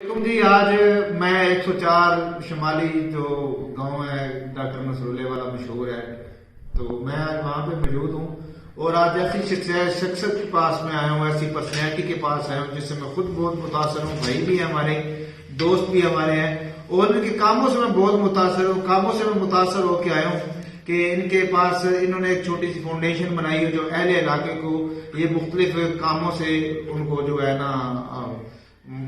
جی آج میں 104 شمالی جو گاؤں ہے ڈاکٹر نصراللہ والا مشہور ہے، تو میں آج وہاں پہ موجود ہوں اور آج ایسی شخصیت کے پاس میں آیا ہوں، ایسی پرسنالٹی کے پاس آیا ہوں جس سے میں خود بہت متاثر ہوں، بھائی بھی ہمارے، دوست بھی ہمارے ہیں، اور ان کے کاموں سے میں بہت متاثر ہوں۔ کاموں سے میں متاثر ہو کے آیا ہوں کہ ان کے پاس انہوں نے ایک چھوٹی سی فاؤنڈیشن بنائی ہے جو اہل علاقے کو یہ مختلف کاموں سے ان کو جو ہے نا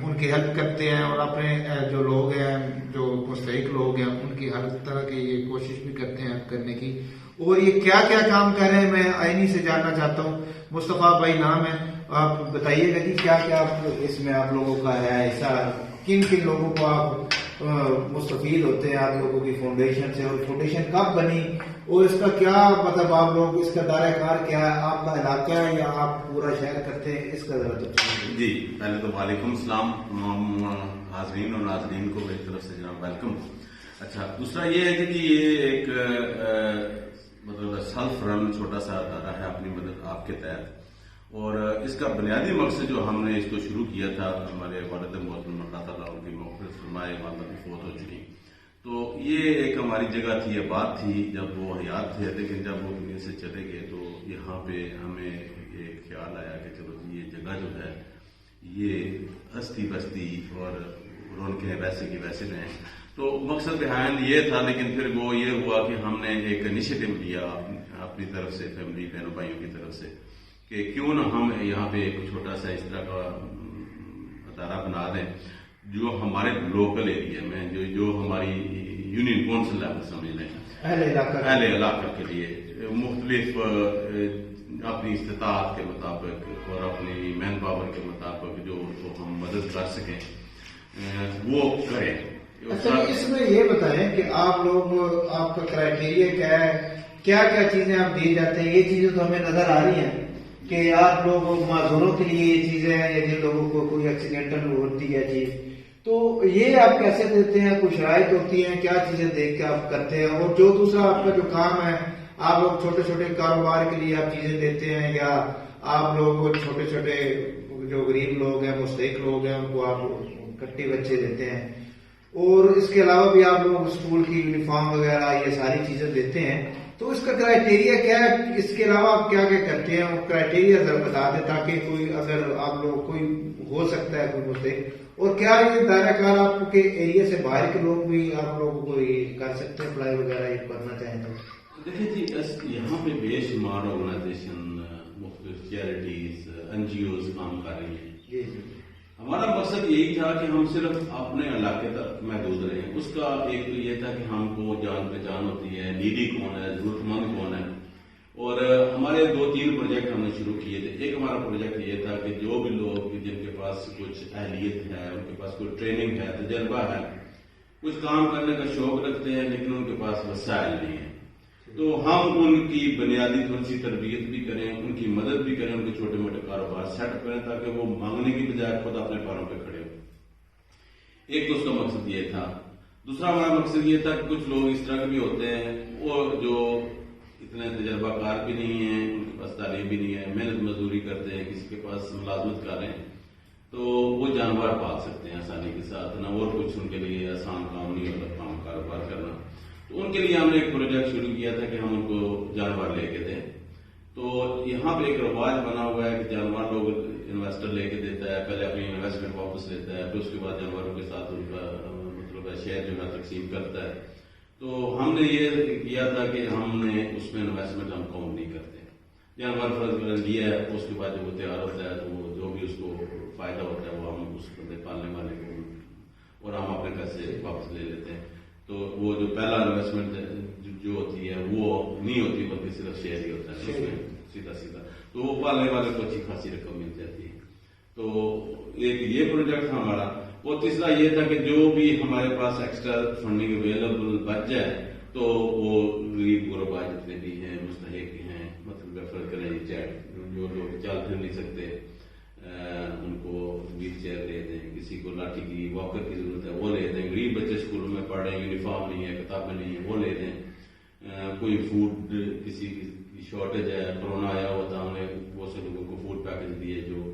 ان کی ہیلپ کرتے ہیں، اور اپنے جو لوگ ہیں، جو مستحق لوگ ہیں، ان کی ہر طرح کی یہ کوشش بھی کرتے ہیں کرنے کی۔ اور یہ کیا کیا کام کر رہے ہیں میں آئینی سے جاننا چاہتا ہوں۔ مصطفیٰ بھائی نام ہے، آپ بتائیے گا جی کیا کیا اس میں آپ لوگوں کا ہے حصہ، کن کن لوگوں کو آپ مستفید ہوتے ہیں آپ لوگوں کی فاؤنڈیشن سے، اور فاؤنڈیشن کب بنی، اور اس کا کیا مطلب آپ لوگ اس کا دائرہ کار کیا ہے، آپ کا علاقہ ہے یا آپ پورا شہر کرتے ہیں، اس کا ذرا تفصیل۔ جی پہلے تو وعلیکم السلام تمام حاضرین اور ناظرین کو میری طرف سے جناب ویلکم۔ اچھا، دوسرا یہ ہے کہ یہ ایک مطلب سیلف رن چھوٹا سا ادارہ ہے اپنی مدد آپ کے تحت، اور اس کا بنیادی مقصد جو ہم نے اس کو شروع کیا تھا، ہمارے والد محترم اللہ تعالیٰ ان کی مغفرت فرمائے، والدہ بھی فوت ہو چکی، تو یہ ایک ہماری جگہ تھی، یہ بات تھی جب وہ حیات تھے، لیکن جب وہ دنیا سے چلے گئے تو یہاں پہ ہمیں یہ خیال آیا کہ چلو یہ جگہ جو ہے یہ ہستی بستی اور رونقیں ویسے کی ویسے رہیں، تو مقصد بہائنڈ یہ تھا۔ لیکن پھر وہ یہ ہوا کہ ہم نے ایک انیشیٹو لیا اپنی طرف سے، فیملی بہنوں بھائیوں کی طرف سے، کہ کیوں نہ ہم یہاں پہ ایک چھوٹا سا اس طرح کا ادارہ بنا دیں جو ہمارے لوکل ایریا میں جو ہماری یونین کونسل لیول سمجھ لیں، اہل علاقہ کے لیے مختلف اپنی استطاعت کے مطابق اور اپنی مین پاور کے مطابق جو ہم مدد کر سکیں وہ کریں۔ اچھا، اس میں یہ بتائیں کہ آپ لوگ، آپ کا کرائٹیریا کیا ہے، کیا کیا چیزیں آپ دی جاتے ہیں؟ یہ چیزیں تو ہمیں نظر آ رہی ہیں کہ آپ لوگ معذوروں کے لیے یہ چیزیں ہیں، یا جن لوگوں کو کوئی ایکسیڈنٹل ہوتی ہے چیز، تو یہ آپ کیسے دیتے ہیں؟ کوئی شرائط ہوتی ہیں؟ کیا چیزیں دیکھ کے آپ کرتے ہیں؟ اور جو دوسرا آپ کا جو کام ہے، آپ لوگ چھوٹے چھوٹے کاروبار کے لیے آپ چیزیں دیتے ہیں، یا آپ لوگ چھوٹے چھوٹے جو غریب لوگ ہیں، مستحق لوگ ہیں، ان کو آپ کٹی بچے دیتے ہیں؟ اور اس کے علاوہ بھی آپ لوگ اسکول کی یونیفارم وغیرہ یہ ساری چیزیں دیتے ہیں، تو اس کا کرائٹیریا کیا ہے؟ اس کے علاوہ آپ کیا کیا کرتے ہیں؟ وہ کرائٹیریا ذرا بتا دیں تاکہ کوئی، اگر آپ لوگ کوئی ہو سکتا ہے کوئی مستحق، اور کیا یہ دائرہ کار آپ کے ایریا سے باہر کے لوگ بھی آپ لوگوں کو یہ کر سکتے ہیں، اپلائی وغیرہ یہ کرنا چاہیں تو؟ دیکھیں جی، یہاں پہ بے شمار آرگنائزیشن، مختلف چیریٹیز، این جی اوز کام کر رہی ہیں۔ جی جی، ہمارا مقصد یہی تھا کہ ہم صرف اپنے علاقے تک محدود رہیں۔ اس کا ایک تو یہ تھا کہ ہم کو جان پہچان ہوتی ہے، نیڈی کون ہے، ضرورت مند کون ہے، اور ہمارے 2-3 پروجیکٹ ہم نے شروع کیے تھے۔ ایک ہمارا پروجیکٹ یہ تھا کہ جو بھی لوگ جن کے پاس کچھ اہلیت ہے، ان کے پاس کوئی ٹریننگ ہے، تجربہ ہے، کچھ کام کرنے کا شوق رکھتے ہیں لیکن ان کے پاس وسائل نہیں ہیں، تو ہم ان کی بنیادی تھوڑی سی تربیت بھی کریں، ان کی مدد بھی کریں، ان کے چھوٹے موٹے کاروبار سیٹ کریں تاکہ وہ مانگنے کی بجائے خود اپنے پیروں پہ کھڑے ہوں۔ ایک تو اس کا مقصد یہ تھا۔ دوسرا ہمارا مقصد یہ تھا کہ کچھ لوگ اس طرح کے بھی ہوتے ہیں وہ جو اتنے تجربہ کار بھی نہیں ہیں، ان کے پاس تعلیم بھی نہیں ہے، محنت مزدوری کرتے ہیں، کسی کے پاس ملازمت کر رہے ہیں، تو وہ جانور پال سکتے ہیں آسانی کے ساتھ، نہ اور کچھ ان کے لیے آسان کام نہیں ہوتا کام کاروبار کرنا۔ تو ان کے لیے ہم نے ایک پروجیکٹ شروع کیا تھا کہ ہم ان کو جانور لے کے دیں۔ تو یہاں پہ ایک رواج بنا ہوا ہے کہ جانور لوگ انویسٹر لے کے دیتا ہے، پہلے اپنی انویسٹمنٹ واپس لیتا ہے، پھر اس کے بعد جانوروں کے ساتھ ان کا مطلب شیئر جو ہے تقسیم کرتا ہے۔ تو ہم نے یہ کیا تھا کہ ہم نے اس میں انویسٹمنٹ ہم کاؤنٹ نہیں کرتے، جانور فرض لیا ہے، اس کے بعد جب وہ تیار ہوتا ہے تو وہ جو بھی اس کو فائدہ ہوتا ہے وہ ہم اس بندے پالنے والے کو اور ہم اپنے پیسے واپس لے لیتے ہیں۔ تو وہ جو پہلا انویسٹمنٹ جو ہوتی ہے وہ نہیں ہوتی، بلکہ صرف شیئر ہی ہوتا ہے، سیدھا سیدھا، تو وہ پالنے والے کو اچھی خاصی رقم مل جاتی ہے۔ تو ایک یہ پروجیکٹ تھا ہمارا، اور تیسرا یہ تھا کہ جو بھی ہمارے پاس ایکسٹرا فنڈنگ اویلیبل بچ جائے تو وہ غریب غربا جتنے بھی ہیں، مستحق ہیں، مطلب ریفر کریں، جو لوگ چل پھر نہیں سکتے ان کو ویل چیئر دے دیں، کسی کو لاٹھی کی واکر کی ضرورت ہے وہ لے دیں، غریب بچے اسکولوں میں پڑھ رہے ہیں، یونیفارم نہیں ہے، کتابیں نہیں ہیں، وہ لے دیں، کوئی فوڈ کسی کی شارٹیج ہے، کرونا آیا ہوا تھا، ہم نے بہت سے لوگوں کو فوڈ پیکج دیے جو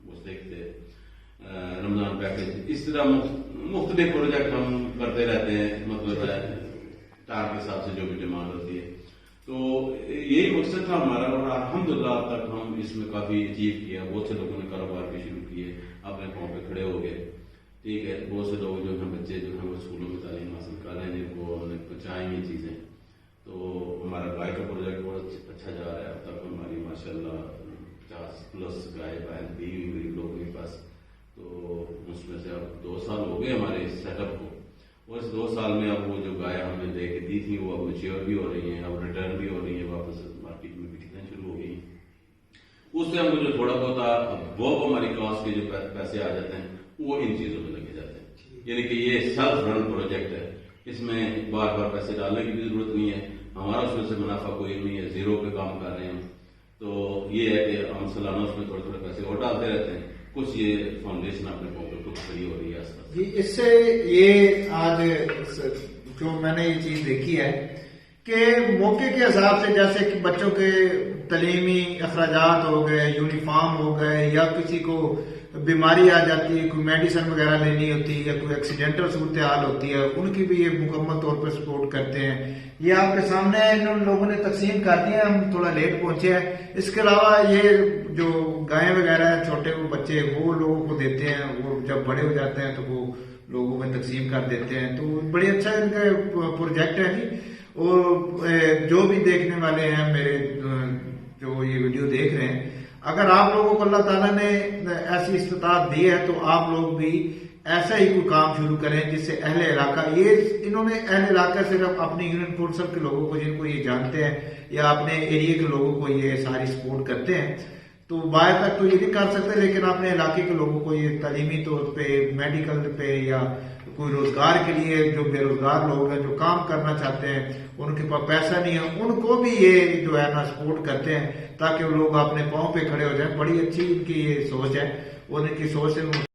مستحق تھے، رمضان پیکج، اس طرح مختلف پروجیکٹ ہم کرتے رہتے ہیں، مطلب ٹار کے حساب سے جو بھی ڈیمانڈ ہوتی ہے. تو یہی مقصد تھا ہمارا، اور الحمدللہ اب تک ہم اس میں کافی اچیو کیا. بہت سے لوگوں نے کاروبار بھی شروع کیے، اپنے پاؤں پہ کھڑے ہو گئے. ٹھیک ہے، بہت سے لوگ جو ہیں بچے جو ہیں وہ اسکولوں میں تعلیم حاصل کر رہے ہیں، جن کو ہم نے پہنچائیں یہ چیزیں. تو ہمارا گائے کا پروجیکٹ بہت اچھا جا رہا ہے. اب تک ہماری ماشاءاللہ 50+ گائے بہن دی ہوئی غریب لوگوں کے پاس. تو اس میں سے اب 2 سال ہو گئے ہمارے سیٹ اپ کو، اور اس 2 سال میں اب وہ جو گائے ہم نے دے کے دی تھی وہ اب میچیور بھی ہو رہی ہیں، اب ریٹرن بھی ہو رہی ہیں، واپس مارکیٹ میں بکنا شروع ہو گئی. اس سے ہم کو جو تھوڑا بہت وہ ہماری کاسٹ کے جو پیسے آ جاتے ہیں وہ ان چیزوں میں لگے جاتے ہیں. یعنی کہ یہ سیلف رن پروجیکٹ ہے، اس میں بار بار پیسے ڈالنے کی بھی ضرورت نہیں ہے. ہمارا اس میں سے منافع کوئی نہیں ہے، زیرو پہ کام کر رہے ہیں. تو یہ ہے کہ ہم سالانہ اس میں تھوڑے تھوڑے پیسے اور ڈالتے رہتے ہیں. کچھ یہ فاؤنڈیشن اپنے پاؤں پہ خود کھڑی ہو رہی ہے. جی، اس سے یہ آج جو میں نے یہ چیز دیکھی ہے کہ موقع کے حساب سے، جیسے کہ بچوں کے تعلیمی اخراجات ہو گئے، یونیفارم ہو گئے، یا کسی کو بیماری آ جاتی ہے، کوئی میڈیسن وغیرہ لینی ہوتی ہے، یا کوئی ایکسیڈنٹل صورتحال ہوتی ہے، ان کی بھی یہ مکمل طور پر سپورٹ کرتے ہیں. یہ آپ کے سامنے ان لوگوں نے تقسیم کر دیا، ہم تھوڑا لیٹ پہنچے ہیں. اس کے علاوہ یہ جو گائے وغیرہ ہیں، چھوٹے وہ بچے، وہ لوگوں کو دیتے ہیں. وہ جب بڑے ہو جاتے ہیں تو وہ لوگوں میں تقسیم کر دیتے ہیں. تو بڑی اچھا ان کا پروجیکٹ ہے جی. اور جو بھی دیکھنے والے ہیں میرے جو یہ ویڈیو دیکھ رہے ہیں، اگر آپ لوگوں کو اللہ تعالیٰ نے ایسی استطاعت دی ہے تو آپ لوگ بھی ایسا ہی کوئی کام شروع کریں جس سے اہل علاقہ، یہ انہوں نے اہل علاقہ صرف اپنی یونین کونسل کے لوگوں کو، جن کو یہ جانتے ہیں، یا اپنے ایریے کے لوگوں کو یہ ساری سپورٹ کرتے ہیں. تو باہر تک تو یہ نہیں کر سکتے، لیکن اپنے علاقے کے لوگوں کو یہ تعلیمی طور پہ، میڈیکل پہ، یا کوئی روزگار کے لیے جو بے روزگار لوگ ہیں، جو کام کرنا چاہتے ہیں، ان کے پاس پیسہ نہیں ہے، ان کو بھی یہ جو ہے نا سپورٹ کرتے ہیں تاکہ وہ لوگ اپنے پاؤں پہ کھڑے ہو جائیں. بڑی اچھی ان کی یہ سوچ ہے، اور ان کی سوچ سے